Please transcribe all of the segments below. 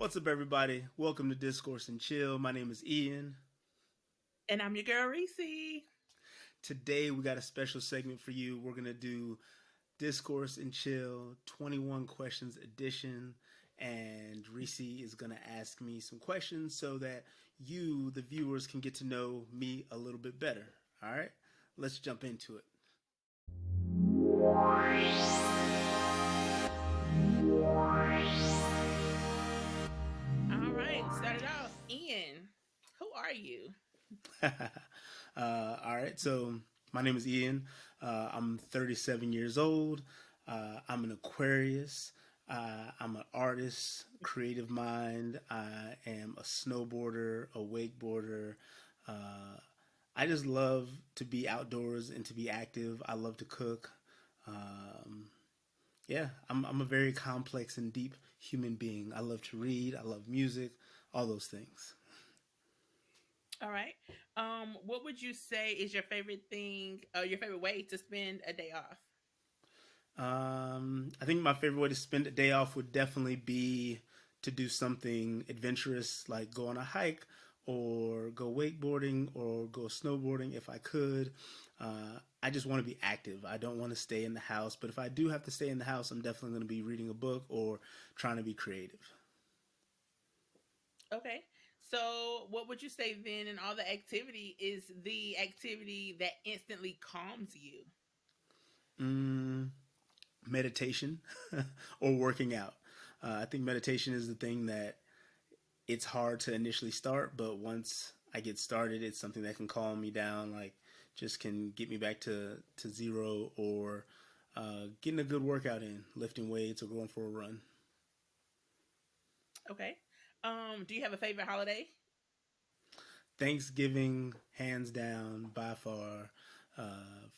What's up, everybody? Welcome to Discourse and Chill. My name is Eean. And I'm your girl Reese. Today, we got a special segment for you. We're going to do Discourse and Chill 21 Questions Edition. And Reese is going to ask me some questions so that you, the viewers, can get to know me a little bit better. All right? Let's jump into it. All right, start it off. Ian, who are you? All right, so my name is Eean. I'm 37 years old. I'm an Aquarius. I'm an artist, creative mind. I am a snowboarder, a wakeboarder. Uh, I just love to be outdoors and to be active. I love to cook. Um, yeah, I'm a very complex and deep human being. I love to read. I love music, all those things. All right. What would you say is your favorite thing, your favorite way to spend a day off? I think my favorite way to spend a day off would definitely be to do something adventurous, like go on a hike or go wakeboarding or go snowboarding if I could. I just want to be active. I don't want to stay in the house, but if I do have to stay in the house, I'm definitely going to be reading a book or trying to be creative. Okay. So, what would you say then in all the activity is the activity that instantly calms you? Mm, meditation or working out. I think meditation is the thing that it's hard to initially start, but once I get started, it's something that can calm me down, like just can get me back to zero or getting a good workout in, lifting weights or going for a run. Okay. Do you have a favorite holiday? Thanksgiving, hands down, by far.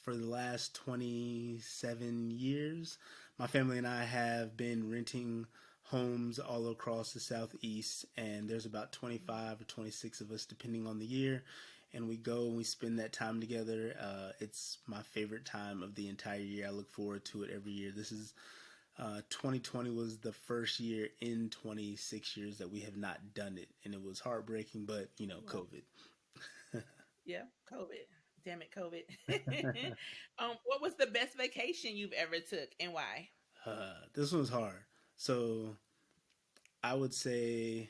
For the last 27 years, my family and I have been renting homes all across the southeast, and there's about 25 or 26 of us, depending on the year. And we go and we spend that time together. It's my favorite time of the entire year. I look forward to it every year. 2020 was the first year in 26 years that we have not done it, and it was heartbreaking. But Well, COVID. yeah, COVID. Damn it, COVID. What was the best vacation you've ever took and why? This one's hard. So I would say,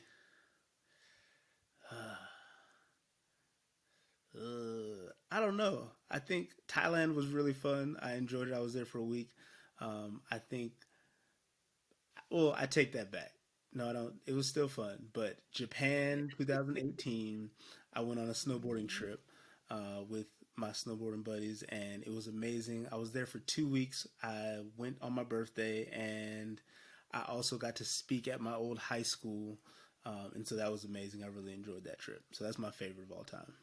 I don't know. I think Thailand was really fun. I enjoyed it. I was there for a week. I think, well, I take that back. No, I don't. It was still fun. But Japan 2018, I went on a snowboarding Mhm. trip with my snowboarding buddies, and it was amazing. I was there for 2 weeks. I went on my birthday, and I also got to speak at my old high school. And so that was amazing. I really enjoyed that trip. So that's my favorite of all time.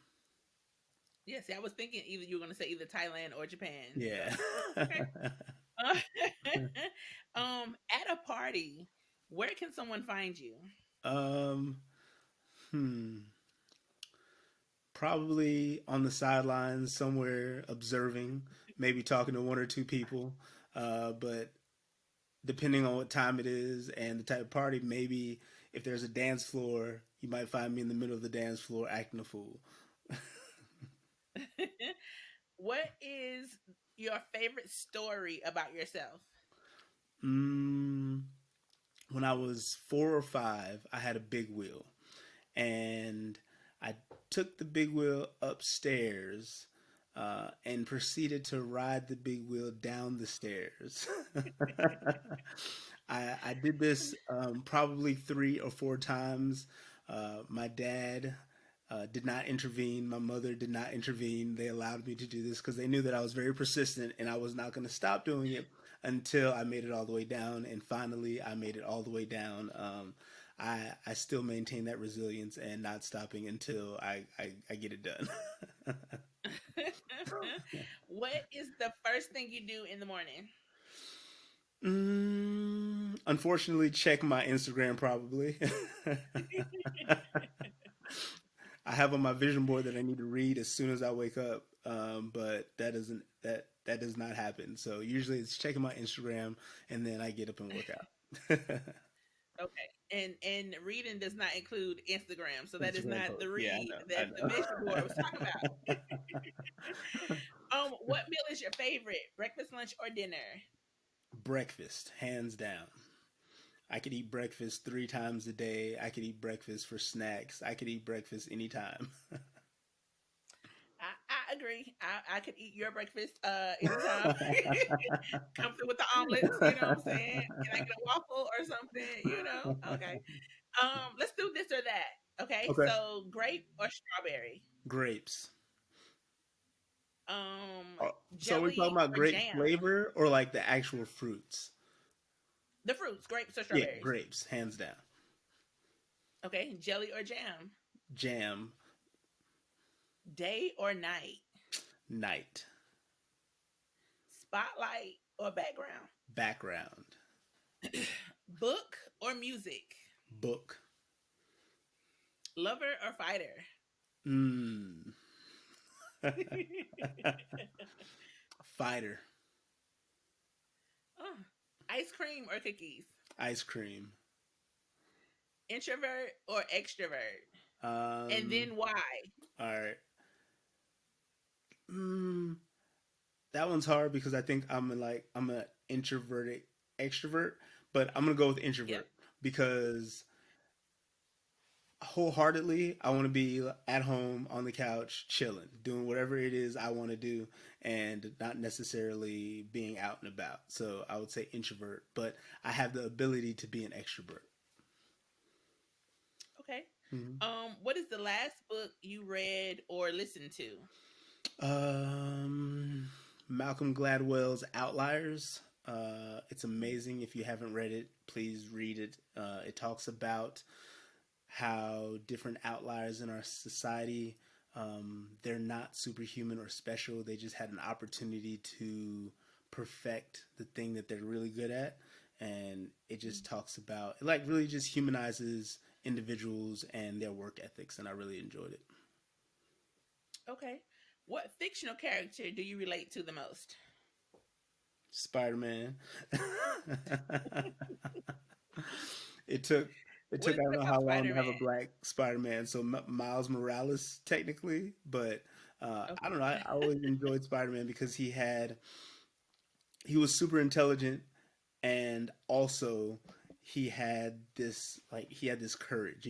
Yeah, see, I was thinking either you were going to say either Thailand or Japan. So, Yeah. okay. Uh, at a party, where can someone find you? um, hmm. Probably on the sidelines somewhere observing, maybe talking to one or two people. But depending on what time it is and the type of party, maybe if there's a dance floor, you might find me in the middle of the dance floor acting a fool. What is your favorite story about yourself? Mm, when I was 4 or 5, I had a big wheel, and I took the big wheel upstairs and proceeded to ride the big wheel down the stairs. I did this probably 3 or 4 times. My dad did not intervene. My mother did not intervene. They allowed me to do this because they knew that I was very persistent and I was not going to stop doing it until I made it all the way down. And finally, I made it all the way down. I still maintain that resilience and not stopping until I get it done. What is the first thing you do in the morning? Unfortunately, check my Instagram probably. I have on my vision board that I need to read as soon as I wake up, but that does not happen. So usually it's checking my Instagram and then I get up and work out. Okay. And reading does not include Instagram, so that is Instagram not the post. Yeah, read. I That's the vision board I was talking about. know. What meal is your favorite? Breakfast, lunch, or dinner? Breakfast, hands down. I could eat breakfast 3 times a day. I could eat breakfast for snacks. I could eat breakfast anytime. I agree. I could eat your breakfast anytime. Come through with the omelets, you know what I'm saying? Can I get a waffle or something? Okay. Let's do this or that. Okay, Okay. so grape or strawberry? Grapes. Um, So we're talking jelly about or grape jam? flavor or like the actual fruits? The fruits, grapes or Yeah, strawberries? grapes, hands down. Okay, jelly or jam? Jam, Day or night? night, Spotlight or background? background, Book or music? book. Lover or fighter? Mmm. Fighter, Oh, ice cream or cookies? ice cream. Introvert or extrovert? And Um, then why? all right. Mm, that one's hard because I think I'm an introverted extrovert, but I'm gonna go with Yep. introvert because wholeheartedly I want to be at home on the couch chilling, doing whatever it is I want to do, and not necessarily being out and about. So I would say introvert, but I have the ability to be an extrovert. Okay. Mhm. What is the last book you read or listened to? Um, Malcolm Gladwell's Outliers. It's amazing. If you haven't read it, please read it. It talks about how different outliers in our society, they're not superhuman or special. They just had an opportunity to perfect the thing that they're really good at. And it just talks about, it like really just humanizes individuals and their work ethics. And I really enjoyed it. Okay. What fictional character do you relate to the most? SpiderMan. it took it What took is I don't it know about how long Spider to have Man? a black Spider-Man. So Miles Morales technically, but I don't know. I Okay. always enjoyed Spider-Man because he was super intelligent and also he had this courage.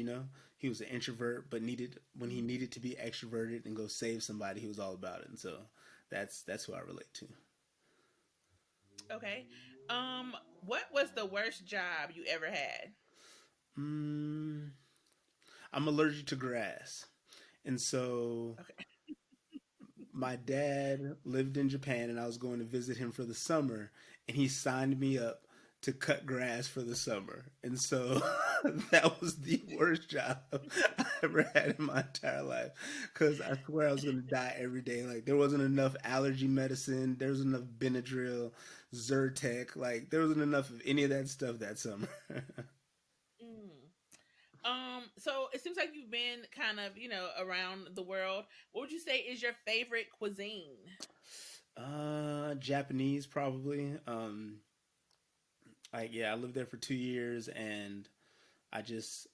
He was an introvert, but needed when he needed to be extroverted and go save somebody, he was all about it. And so that's who I relate to. Okay. What was the worst job you ever had? Mm, I'm allergic to grass. And so Okay. my dad lived in Japan and I was going to visit him for the summer and he signed me up to cut grass for the summer. And so that was the worst job I ever had in my entire life cuz I swear I was going to die every day. Like there wasn't enough allergy medicine, there was enough Benadryl, Zyrtec, like there wasn't enough of any of that stuff that summer. Mm. So it seems like you've been kind of, around the world. What would you say is your favorite cuisine? Japanese probably. Like yeah, I lived there for 2 years, and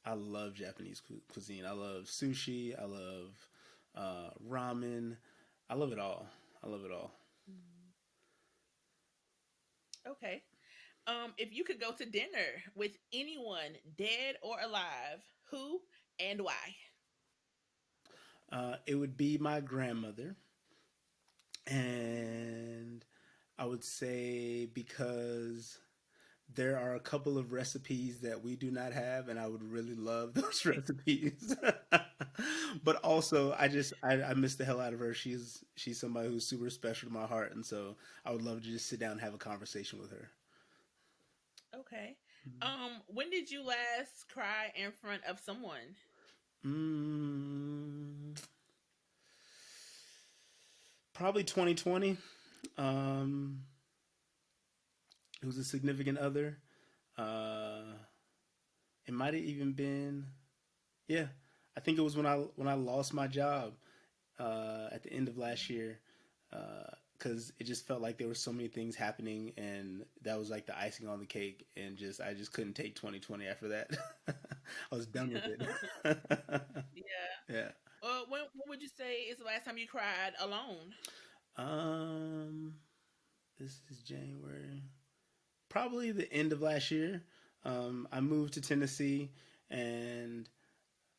I love Japanese cuisine. I love sushi. I love ramen. I love it all. I love it all. Mm. Okay. If you could go to dinner with anyone, dead or alive, who and why? It would be my grandmother, and I would say because there are a couple of recipes that we do not have, and I would really love those recipes. But also, I miss the hell out of her. She's somebody who's super special to my heart, and so I would love to just sit down and have a conversation with her. Okay. When did you last cry in front of someone? Mm, Probably 2020. Um, it was a significant other. Uh, it might have even been, yeah. I think it was when I lost my job at the end of last year because it just felt like there were so many things happening, and that was like the icing on the cake, and just I just couldn't take 2020 after that. I was done with it. Yeah. Yeah. When would you say is the last time you cried alone? Um, this is January. Probably the end of last year. I moved to Tennessee, and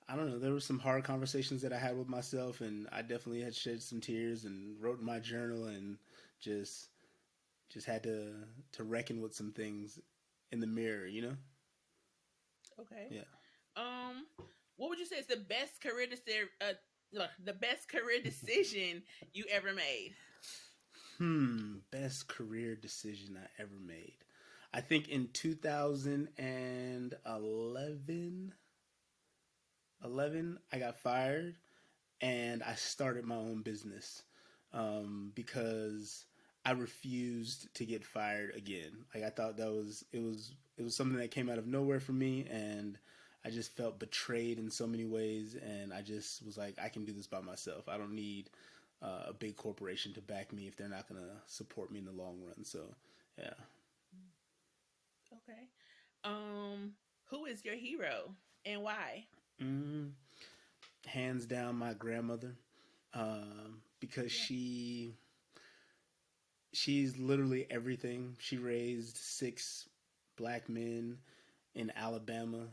I don't know. There were some hard conversations that I had with myself, and I definitely had shed some tears and wrote in my journal, and just just had to reckon with some things in the mirror. You know? Okay. Yeah. Um, what would you say is the best career decision you ever made? Best career decision I ever made. I think in 2011, I got fired and I started my own business because I refused to get fired again. Like I thought that was it was something that came out of nowhere for me, and I just felt betrayed in so many ways. And I just was like, I can do this by myself. I don't need a big corporation to back me if they're not going to support me in the long run. So yeah. Okay. Um, who is your hero and why? Mm, Hands down, my grandmother, because Yeah. she's literally everything. She raised six black men in Alabama,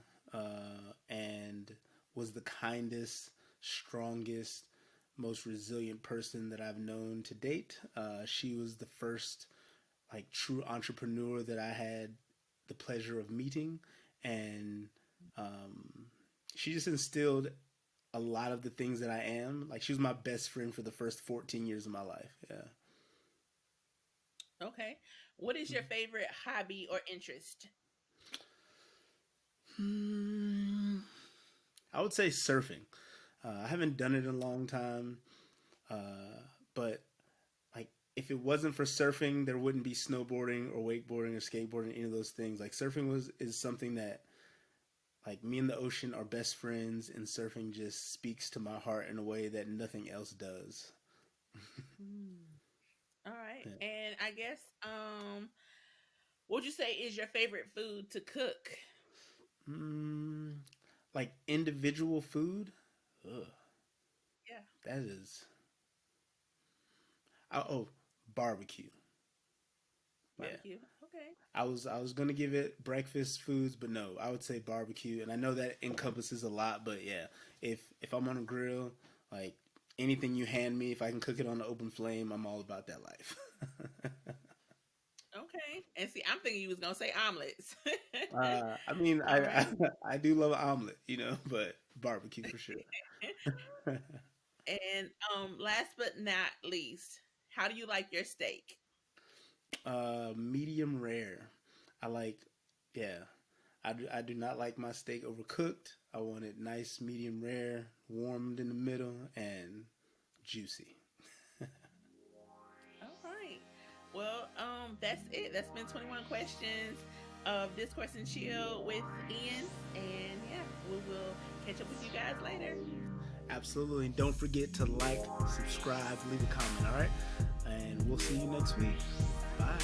and was the kindest, strongest, most resilient person that I've known to date. She was the first like true entrepreneur that I had the pleasure of meeting, and um, she just instilled a lot of the things that I am. Like she was my best friend for the first 14 years of my life. Yeah. Okay. What is your favorite hobby or interest? Hmm. I would say surfing. I haven't done it in a long time, but like if it wasn't for surfing, there wouldn't be snowboarding or wakeboarding or skateboarding, any of those things. Like surfing was is something that like me and the ocean are best friends, and surfing just speaks to my heart in a way that nothing else does. Hmm. All right. Yeah. And I guess what would you say is your favorite food to cook? Mm, like individual food, ugh, Yeah. that is oh, barbecue. Yeah. Barbecue. Okay. I was gonna give it breakfast foods, but no, I would say barbecue, and I know that encompasses a lot, but yeah, if I'm on a grill, like anything you hand me, if I can cook it on an open flame, I'm all about that life. Okay. And see, I'm thinking you was gonna say omelets. I mean, All I right. I do love an omelet, but barbecue for sure. And last but not least, how do you like your steak? Medium rare. I like, yeah. I do not like my steak overcooked. I want it nice, medium rare, warmed in the middle, and juicy. All right. Well, that's it. That's been 21 questions of Discourse and Chill with Eean. And yeah, we will catch up with you guys later. Absolutely. And don't forget to like, subscribe, leave a comment, all right? And we'll see you next week. Bye.